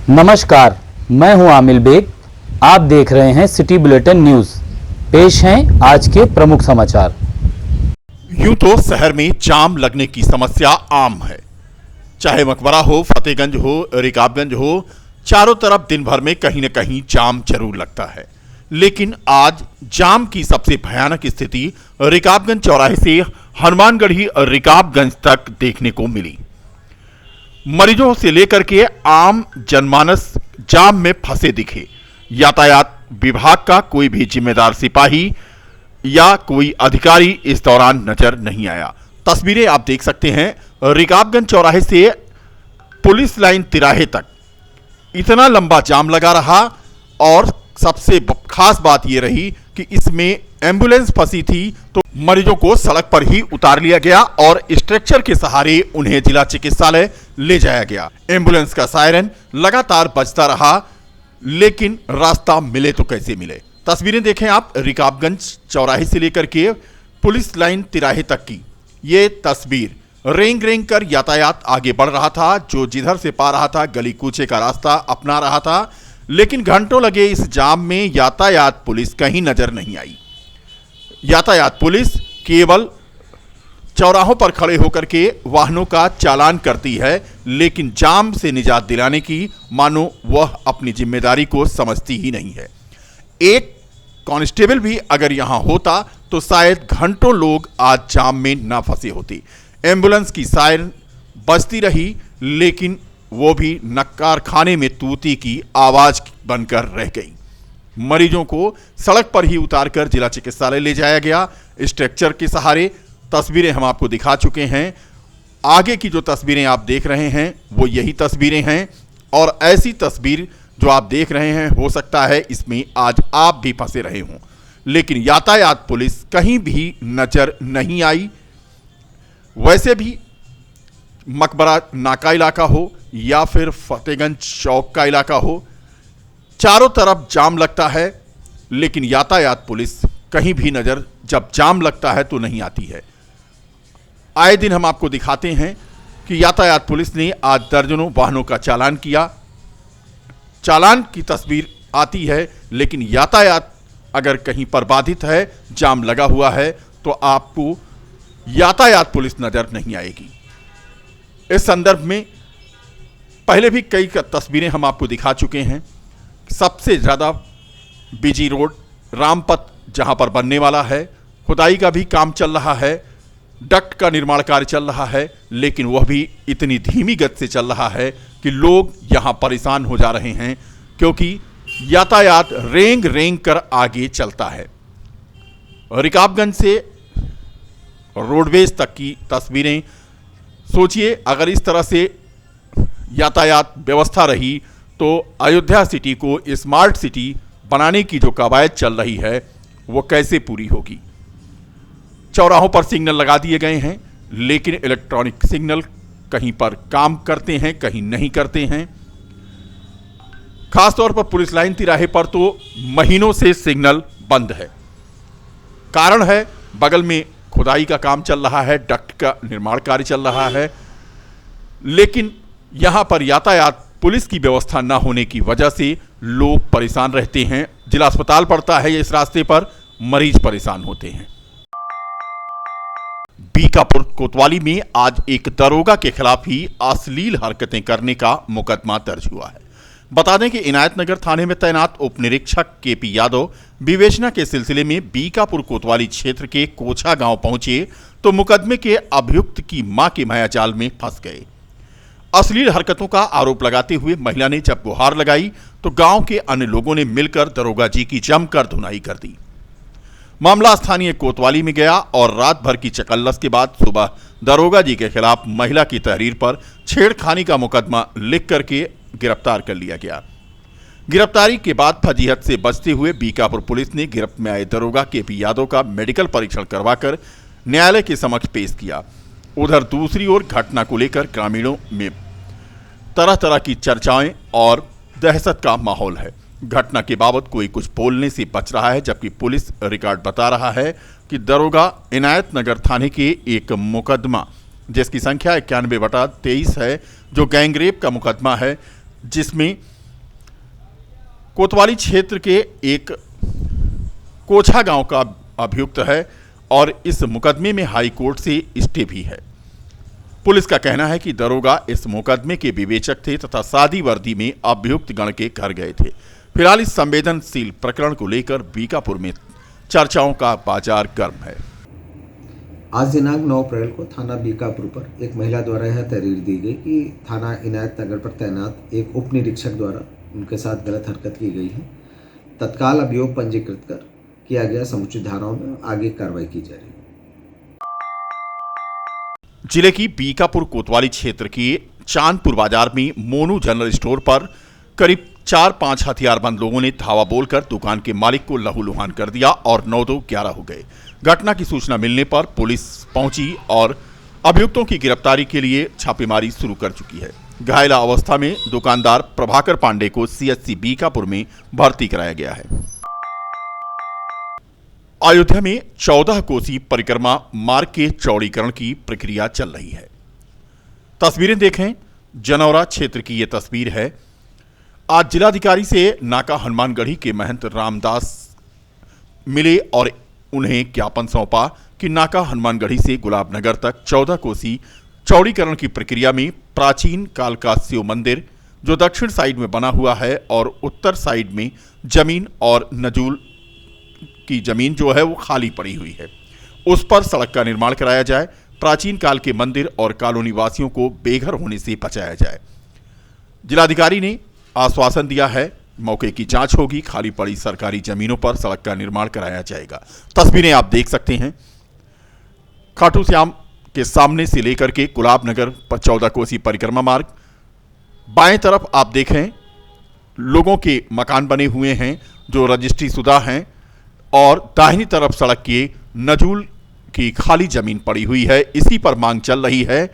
नमस्कार, मैं हूं आमिल बेग। आप देख रहे हैं सिटी बुलेटिन न्यूज। पेश हैं आज के प्रमुख समाचार। यूं तो शहर में जाम लगने की समस्या आम है। चाहे मकबरा हो, फतेहगंज हो, रिकाबगंज हो, चारों तरफ दिन भर में कहीं न कहीं जाम जरूर लगता है। लेकिन आज जाम की सबसे भयानक स्थिति रिकाबगंज चौराहे से हनुमानगढ़ी रिकाबगंज तक देखने को मिली। मरीजों से लेकर के आम जनमानस जाम में फंसे दिखे। यातायात विभाग का कोई भी जिम्मेदार सिपाही या कोई अधिकारी इस दौरान नजर नहीं आया। तस्वीरें आप देख सकते हैं, रिकाबगंज चौराहे से पुलिस लाइन तिराहे तक इतना लंबा जाम लगा रहा और सबसे खास बात यह रही कि इसमें एम्बुलेंस फंसी थी, तो मरीजों को सड़क पर ही उतार लिया गया और स्ट्रेचर के सहारे उन्हें जिला चिकित्सालय ले जाया गया। एम्बुलेंस का सायरन लगातार बजता रहा, लेकिन रास्ता मिले तो कैसे मिले। तस्वीरें देखें आप, रिकाबगंज चौराहे से लेकर के पुलिस लाइन तिराहे तक की ये तस्वीर। रेंग रेंग कर यातायात आगे बढ़ रहा था। जो जिधर से पा रहा था गली कूचे का रास्ता अपना रहा था, लेकिन घंटों लगे इस जाम में यातायात पुलिस कहीं नजर नहीं आई। यातायात पुलिस केवल चौराहों पर खड़े होकर के वाहनों का चालान करती है, लेकिन जाम से निजात दिलाने की मानो वह अपनी जिम्मेदारी को समझती ही नहीं है। एक कांस्टेबल भी अगर यहां होता तो शायद घंटों लोग आज जाम में ना फंसे होते। एम्बुलेंस की सायरन बजती रही, लेकिन वो भी नक्कार खाने में तूती की आवाज बनकर रह गई। मरीजों को सड़क पर ही उतारकर जिला चिकित्सालय ले जाया गया स्ट्रेचर के सहारे। तस्वीरें हम आपको दिखा चुके हैं। आगे की जो तस्वीरें आप देख रहे हैं वो यही तस्वीरें हैं, और ऐसी तस्वीर जो आप देख रहे हैं हो सकता है इसमें आज आप भी फंसे रहे हों, लेकिन यातायात पुलिस कहीं भी नजर नहीं आई। वैसे भी मकबरा नाका इलाका हो या फिर फतेहगंज चौक का इलाका हो, चारों तरफ जाम लगता है, लेकिन यातायात पुलिस कहीं भी नजर जब जाम लगता है तो नहीं आती है। आए दिन हम आपको दिखाते हैं कि यातायात पुलिस ने आज दर्जनों वाहनों का चालान किया। चालान की तस्वीर आती है, लेकिन यातायात अगर कहीं पर बाधित है, जाम लगा हुआ है, तो आपको यातायात पुलिस नजर नहीं आएगी। इस संदर्भ में पहले भी कई तस्वीरें हम आपको दिखा चुके हैं। सबसे ज़्यादा बिजी रोड रामपथ जहां पर बनने वाला है, खुदाई का भी काम चल रहा है, डक्ट का निर्माण कार्य चल रहा है, लेकिन वह भी इतनी धीमी गति से चल रहा है कि लोग यहां परेशान हो जा रहे हैं, क्योंकि यातायात रेंग रेंग कर आगे चलता है। रिकाबगंज से रोडवेज तक की तस्वीरें सोचिए, अगर इस तरह से यातायात व्यवस्था रही तो अयोध्या सिटी को स्मार्ट सिटी बनाने की जो कवायद चल रही है वो कैसे पूरी होगी। चौराहों पर सिग्नल लगा दिए गए हैं, लेकिन इलेक्ट्रॉनिक सिग्नल कहीं पर काम करते हैं, कहीं नहीं करते हैं। खासतौर पर पुलिस लाइन तिराहे पर तो महीनों से सिग्नल बंद है। कारण है बगल में खुदाई का काम चल रहा है, डक्ट का निर्माण कार्य चल रहा है, लेकिन यहां पर यातायात पुलिस की व्यवस्था न होने की वजह से लोग परेशान रहते हैं। जिला अस्पताल पड़ता है इस रास्ते पर, मरीज परेशान होते हैं। बीकापुर कोतवाली में आज एक दरोगा के खिलाफ ही अश्लील हरकतें करने का मुकदमा दर्ज हुआ है। बता दें कि इनायतनगर थाने में तैनात उप निरीक्षक केपी यादव विवेचना के सिलसिले में बीकापुर कोतवाली क्षेत्र के कोछा गांव पहुंचे तो मुकदमे के अभियुक्त की मां के मायाजाल में फंस गए। अश्लील हरकतों का आरोप लगाते हुए महिला ने जब गुहार लगाई तो गांव के अन्य लोगों ने मिलकर दरोगा जी की जमकर धुनाई कर दी। मामला स्थानीय कोतवाली में गया और रात भर की चकल्लस के बाद सुबह दरोगा जी के खिलाफ महिला की तहरीर पर छेड़खानी का मुकदमा लिख करके गिरफ्तार कर लिया गया। गिरफ्तारी के बाद फजीहत से बचते हुए बीकापुर पुलिस ने गिरफ्त में आए दरोगा केपी यादव का मेडिकल परीक्षण करवाकर न्यायालय के समक्ष पेश किया। उधर दूसरी ओर घटना को लेकर ग्रामीणों में तरह तरह की चर्चाएं और दहशत का माहौल है। घटना के बाबत कोई कुछ बोलने से बच रहा है, जबकि पुलिस रिकॉर्ड बता रहा है कि दरोगा इनायतनगर थाने के एक मुकदमा जिसकी संख्या 91/23 है, जो गैंगरेप का मुकदमा है, जिसमें कोतवाली क्षेत्र के एक कोछा गांव का अभियुक्त है और इस मुकदमे में हाई कोर्ट से स्टे भी है। पुलिस का कहना है कि दरोगा इस मुकदमे के विवेचक थे तथा सादी वर्दी में अभियुक्त गण के घर गए थे। फिलहाल इस संवेदनशील प्रकरण को लेकर बीकापुर में चर्चाओं का बाजार गर्म है। आज दिनांक 9 अप्रैल को थाना बीकापुर पर एक महिला द्वारा यह तहरीर दी गई कि थाना इनायत नगर पर तैनात एक उप निरीक्षक द्वारा उनके साथ गलत हरकत की गई है। तत्काल अभियोग पंजीकृत कर किया गया समुचित धाराओं में आगे कार्रवाई की जा रही है। जिले की बीकापुर कोतवाली क्षेत्र के चांदपुर बाजार में मोनू जनरल स्टोर पर करीब 4-5 हथियारबंद लोगों ने धावा बोलकर दुकान के मालिक को लहूलुहान कर दिया और 9-2-11 हो गए। घटना की सूचना मिलने पर पुलिस पहुंची और अभियुक्तों की गिरफ्तारी के लिए छापेमारी शुरू कर चुकी है। घायल अवस्था में दुकानदार प्रभाकर पांडे को सीएचसी बीकापुर में भर्ती कराया गया है। अयोध्या में 14 कोसी परिक्रमा मार्ग के चौड़ीकरण की प्रक्रिया चल रही है। तस्वीरें देखें, जनौरा क्षेत्र की यह तस्वीर है। आज जिलाधिकारी से नाका हनुमानगढ़ी के महंत रामदास मिले और उन्हें ज्ञापन सौंपा कि नाका हनुमानगढ़ी से गुलाबनगर तक 14 कोसी चौड़ीकरण की प्रक्रिया में प्राचीन काल का शिव मंदिर जो दक्षिण साइड में बना हुआ है और उत्तर साइड में जमीन और नजूल की जमीन जो है वो खाली पड़ी हुई है, उस पर सड़क का निर्माण कराया जाए। प्राचीन काल के मंदिर और कॉलोनी वासियों को बेघर होने से बचाया जाए। जिलाधिकारी ने आश्वासन दिया है मौके की जांच होगी, खाली पड़ी सरकारी जमीनों पर सड़क का निर्माण कराया जाएगा। तस्वीरें आप देख सकते हैं, खाटू श्याम के सामने से लेकर के गुलाबनगर पर 14 कोसी परिक्रमा मार्ग। बाएं तरफ आप देखें लोगों के मकान बने हुए हैं जो रजिस्ट्री शुदा हैं और दाहिनी तरफ सड़क के नजूल की खाली जमीन पड़ी हुई है। इसी पर मांग चल रही है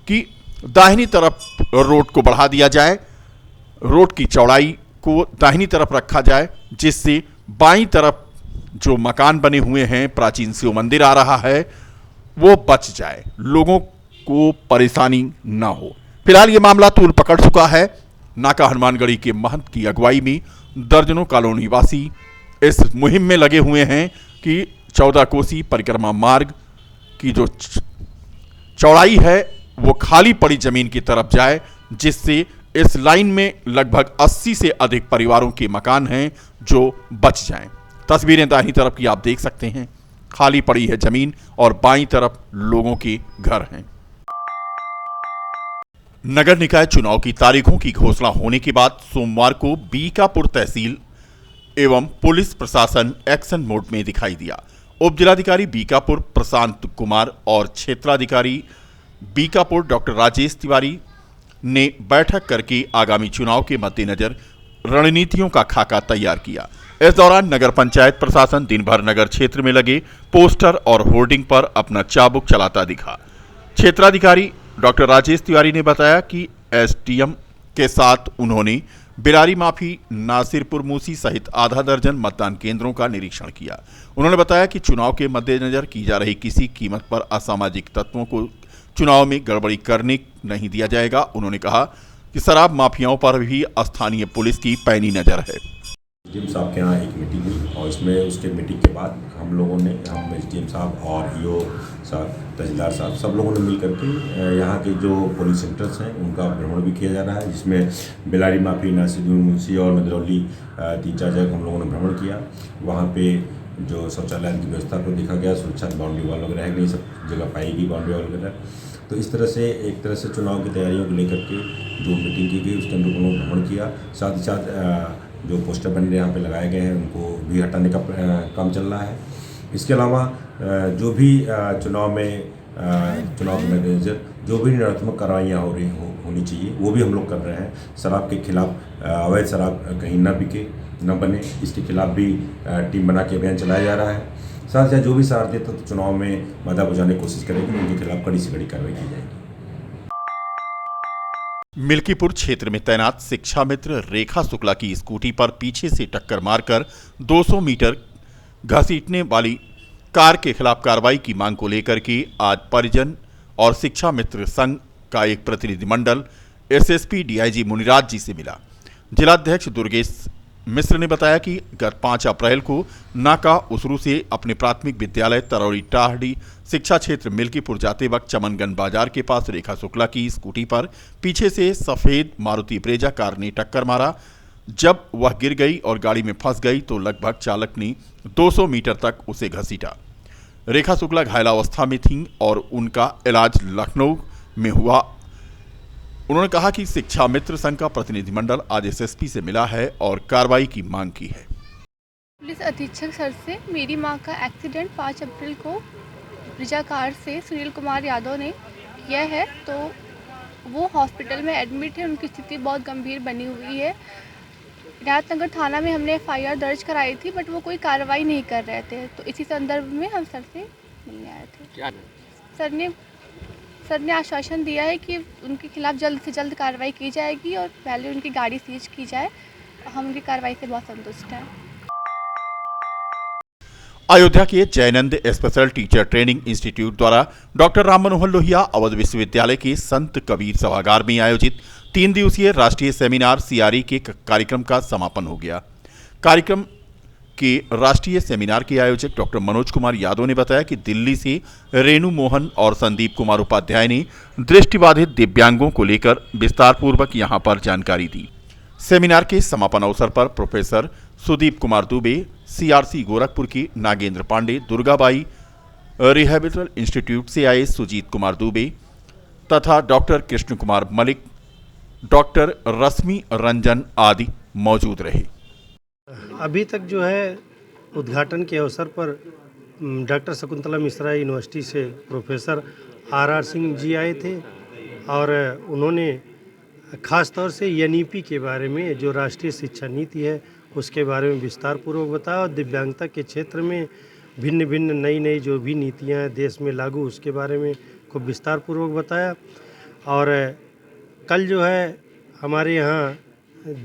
कि दाहिनी तरफ रोड को बढ़ा दिया जाए, रोड की चौड़ाई को दाहिनी तरफ रखा जाए जिससे बाईं तरफ जो मकान बने हुए हैं, प्राचीन शिव मंदिर आ रहा है, वो बच जाए, लोगों को परेशानी ना हो। फिलहाल ये मामला तूल पकड़ चुका है। नाका हनुमानगढ़ी के महंत की अगुवाई में दर्जनों कॉलोनी वासी इस मुहिम में लगे हुए हैं कि 14 कोसी परिक्रमा मार्ग की जो चौड़ाई है वो खाली पड़ी जमीन की तरफ जाए, जिससे इस लाइन में लगभग 80 से अधिक परिवारों के मकान हैं जो बच जाएं। तस्वीरें दाहिनी तरफ की आप देख सकते हैं, खाली पड़ी है जमीन और बाईं तरफ लोगों के घर हैं। नगर निकाय चुनाव की तारीखों की घोषणा होने के बाद सोमवार को बीकापुर तहसील एवं पुलिस प्रशासन एक्शन मोड में दिखाई दिया। उप जिलाधिकारी बीकापुर प्रशांत कुमार और क्षेत्राधिकारी बीकापुर डॉक्टर राजेश तिवारी ने बैठक करके आगामी चुनाव के मद्देनजर रणनीतियों का खाका तैयार किया। इस दौरान नगर पंचायत प्रशासन दिन भर नगर क्षेत्र में लगे पोस्टर और होर्डिंग पर अपना चाबुक चलाता दिखा। क्षेत्राधिकारी डॉक्टर राजेश तिवारी ने बताया कि एसडीएम के साथ उन्होंने बिरारी माफी, नासिरपुर मूसी सहित आधा दर्जन मतदान केंद्रों का निरीक्षण किया। उन्होंने बताया कि चुनाव के मद्देनजर की जा रही किसी कीमत पर असामाजिक तत्वों को चुनाव में गड़बड़ी करने नहीं दिया जाएगा। उन्होंने कहा कि शराब माफियाओं पर भी स्थानीय पुलिस की पैनी नजर है। एसडीएम साहब के यहाँ एक मीटिंग हुई और इसमें उसके मीटिंग के बाद हम एसडीएम साहब और ईओ साहब, तहसीलदार साहब, सब लोगों ने मिल करके यहाँ के जो पुलिस सेंटर्स हैं उनका भ्रमण भी किया जा रहा है, जिसमें बिलारी माफी, नासिरपुर मूसी और नदरौली 3-4 जगह हम लोगों ने भ्रमण किया। वहाँ पे जो शौचालय की व्यवस्था को देखा गया, सुरक्षा बाउंड्री वाल वगैरह है कि नहीं, सब जगह पाई गई बाउंड्री वाल वगैरह। तो इस तरह से एक तरह से चुनाव की तैयारियों को लेकर के जो मीटिंग की गई उसके अंदर उन्होंने भ्रमण किया। साथ ही साथ जो पोस्टर बनने यहाँ पे लगाए गए हैं उनको भी हटाने का काम चल रहा है। इसके अलावा जो भी चुनाव के मद्देनजर जो भी निरात्मक कार्रवाइयाँ होनी चाहिए वो भी हम लोग कर रहे हैं। शराब के खिलाफ, अवैध शराब कहीं न बिके, न बने, इसके खिलाफ भी टीम बना के अभियान चलाया जा रहा है। साथ ही साथ जो भी शरारती तत्व चुनाव में बाधा पहुँचाने की कोशिश करेंगे उनके खिलाफ कड़ी से कड़ी कार्रवाई की जाएगी। मिल्कीपुर क्षेत्र में तैनात शिक्षा मित्र रेखा शुक्ला की स्कूटी पर पीछे से टक्कर मारकर 200 मीटर घसीटने वाली कार के खिलाफ कार्रवाई की मांग को लेकर के आज परिजन और शिक्षा मित्र संघ का एक प्रतिनिधिमंडल एसएसपी डीआईजी मुनिराज जी से मिला। जिलाध्यक्ष दुर्गेश मिश्र ने बताया कि गत 5 अप्रैल को नाका उसरू से अपने प्राथमिक विद्यालय तरौड़ी टाहड़ी शिक्षा क्षेत्र मिल्कीपुर जाते वक्त चमनगंज बाजार के पास रेखा शुक्ला की स्कूटी पर पीछे से सफेद मारुति ब्रेजा कार ने टक्कर मारा। जब वह गिर गई और गाड़ी में फंस गई तो लगभग चालक ने 200 मीटर तक उसे घसीटा। रेखा शुक्ला घायलावस्था में थीं और उनका इलाज लखनऊ में हुआ। उन्होंने कहा कि शिक्षा मित्र संघ का प्रतिनिधिमंडल आज एसएसपी से मिला है और कार्रवाई की मांग की है। पुलिस अधीक्षक सर से मेरी मां का एक्सीडेंट 5 अप्रैल को ब्रिजा कार से सुनील कुमार यादव ने किया है, तो वो हॉस्पिटल में एडमिट है। उनकी स्थिति बहुत गंभीर बनी हुई है। इनायतनगर थाना में हमने FIR दर्ज कराई थी, बट वो कोई कार्रवाई नहीं कर रहे थे, तो इसी संदर्भ में हम सर से मिलने आए थे। सर ने आश्वासन दिया है कि उनके खिलाफ जल्द से जल्द कार्रवाई की जाएगी और पहले उनकी गाड़ी सीज की जाए। हम उनकी कार्रवाई से बहुत संतुष्ट हैं। अयोध्या के Jayanand special teacher training institute द्वारा डॉक्टर राम मनोहर लोहिया अवध विश्वविद्यालय के संत कबीर सभागार में आयोजित 3 दिवसीय राष्ट्रीय सेमिनार CRE के कार्यक्रम का समापन हो गया। कार्यक्रम के राष्ट्रीय सेमिनार के आयोजक डॉक्टर मनोज कुमार यादव ने बताया कि दिल्ली से रेणु मोहन और संदीप कुमार उपाध्याय ने दृष्टिबाधित दिव्यांगों को लेकर विस्तार पूर्वक यहां पर जानकारी दी। सेमिनार के समापन अवसर पर प्रोफेसर सुदीप कुमार दुबे, CRC गोरखपुर की नागेंद्र पांडे, दुर्गाबाई रिहेबिलिटेशन इंस्टीट्यूट से आए सुजीत कुमार दुबे तथा डॉक्टर कृष्ण कुमार मलिक, डॉक्टर रश्मि रंजन आदि मौजूद रहे। अभी तक जो है उद्घाटन के अवसर पर डॉक्टर शकुंतला मिश्रा यूनिवर्सिटी से प्रोफेसर RR सिंह जी आए थे और उन्होंने ख़ास तौर से NEP के बारे में, जो राष्ट्रीय शिक्षा नीति है, उसके बारे में विस्तार पूर्वक बताया और दिव्यांगता के क्षेत्र में भिन्न भिन्न नई जो भी नीतियाँ देश में लागू, उसके बारे में खूब विस्तार पूर्वक बताया। और कल जो है हमारे यहाँ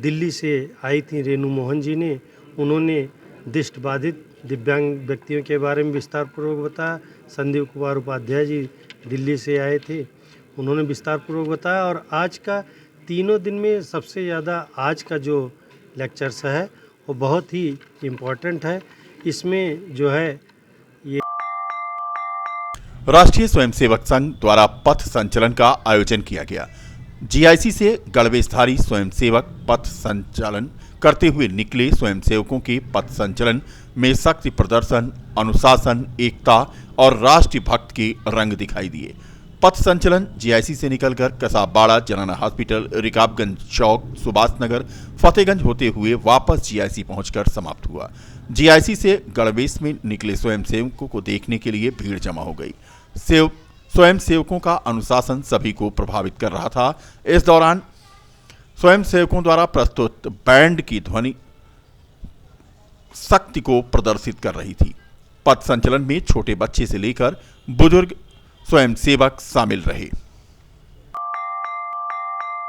दिल्ली से आई थी रेणु मोहन जी ने, उन्होंने दृष्टिबाधित दिव्यांग व्यक्तियों के बारे में विस्तार पूर्वक बताया। संदीप कुमार उपाध्याय जी दिल्ली से आए थे, उन्होंने विस्तार पूर्वक बताया। और आज का तीनों दिन में सबसे ज़्यादा आज का जो लेक्चर्स है वो बहुत ही इम्पोर्टेंट है। इसमें जो है ये राष्ट्रीय स्वयंसेवक संघ द्वारा पथ संचलन का आयोजन किया गया। GIC से गढ़वेशधारी स्वयंसेवक पथ संचालन करते हुए निकले। स्वयंसेवकों के पथ संचलन में शक्ति प्रदर्शन, अनुशासन, एकता और राष्ट्रीय भक्त के रंग दिखाई दिए। पथ संचलन GIC से निकलकर कसाबबाड़ा, जनाना हॉस्पिटल, रिकाबगंज चौक, सुभाष नगर, फतेहगंज होते हुए वापस GIC पहुंचकर समाप्त हुआ। GIC से गढ़वेश में निकले स्वयंसेवकों को देखने के लिए भीड़ जमा हो गई। स्वयंसेवकों का अनुशासन सभी को प्रभावित कर रहा था। इस दौरान स्वयंसेवकों द्वारा प्रस्तुत बैंड की ध्वनि शक्ति को प्रदर्शित कर रही थी। पथ संचलन में छोटे बच्चे से लेकर बुजुर्ग स्वयंसेवक शामिल रहे।